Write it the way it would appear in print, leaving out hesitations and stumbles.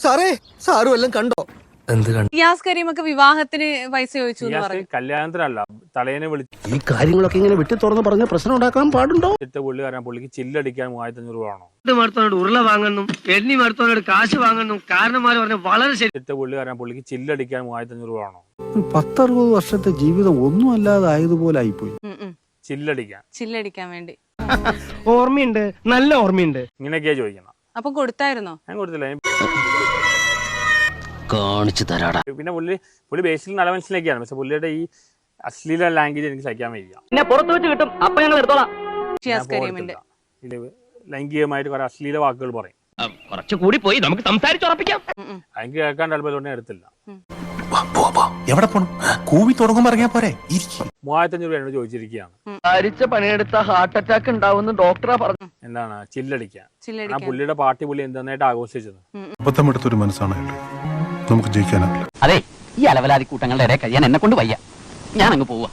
സാറേ സാറും എല്ലാം കണ്ടോ? ഇയാസ് കരീമൊക്കെ വിവാഹത്തിന് പൈസ ചോദിച്ചു എന്ന് പറഞ്ഞു. കല്യാണത്തിനല്ല, തലേനെ ഈ കാര്യങ്ങളൊക്കെ ഇങ്ങനെ വിട്ടു തുറന്ന് പറഞ്ഞ പ്രശ്നം ഉണ്ടാക്കാൻ പാടുണ്ടോ? വിളിച്ചിട്ട് പുള്ളിക്കാരൻ പുള്ളിക്ക് ചില്ലടിക്കാൻ 3500 രൂപ വേണോ? മടുത്തോട് ഉരുള വാങ്ങുന്നു, എണ്ണി മടുത്തോട് കാശ് വാങ്ങുന്നു. കാരണന്മാര് പറഞ്ഞ വളരെ ശരി. പുള്ളിക്കാരൻ പുള്ളിക്ക് ചില്ലടിക്കാൻ 3500 രൂപ വേണോ? 10-60 വർഷത്തെ ജീവിതം ഒന്നും അല്ലാതെ ആയതുപോലെ ആയിപ്പോയി. ചില്ലടിക്കാൻ വേണ്ടി ഓർമ്മയുണ്ട്, നല്ല ഓർമ്മയുണ്ട്. ഇങ്ങനെയൊക്കെയാ ചോദിക്കണം. അപ്പൊ കൊടുത്തായിരുന്നോ? ഞാൻ കൊടുത്തില്ല. കാണിച്ചു തരാടാ. പിന്നെ പുള്ളി ബേസിൽ നല്ല മനസ്സിലേക്കാണ്, പക്ഷെ പുള്ളിയുടെ ഈ അശ്ലീല ലാംഗ്വേജ് എനിക്ക് സഹിക്കാൻ വയ്യ. പിന്നെ പുറത്ത് വെച്ച് കിട്ടും, അപ്പൊ ഞങ്ങൾ എടുത്തോളാം. ഇയാസ് കരീമിന്റെ ലൈംഗികമായിട്ട് കുറെ അശ്ലീല വാക്കുകൾ പറയും. കുറച്ച് കൂടി പോയി, നമുക്ക് സംസാരിച്ചുറപ്പിക്കാം. എനിക്ക് കേൾക്കാൻ താല്പര്യം എടുത്തില്ല. എവിടെ പോണം? കൂവി തുടങ്ങുമ്പോ ഇറങ്ങിയാ പോരെ. 3500 രൂപ എന്നോട് ചോദിച്ചിരിക്കുകയാണ്. അരിച്ച പണിയെടുത്ത ഹാർട്ട് അറ്റാക്ക് ഉണ്ടാവുന്ന ഡോക്ടറാ പറഞ്ഞു. എന്താണ് ചില്ലടിക്കാൻ? പുള്ളിയുടെ പാർട്ടി പുള്ളി എന്തായിട്ട് ആഘോഷിച്ചത്. അബദ്ധം എടുത്തൊരു മനസ്സാണ് നമുക്ക് ജയിക്കാനാവില്ല. അതെ, ഈ അലവലാതി കൂട്ടങ്ങളുടെ ഇടയിൽ കഴിയാൻ എന്നെ കൊണ്ട് വയ്യ. ഞാൻ അങ്ങ് പോവാ.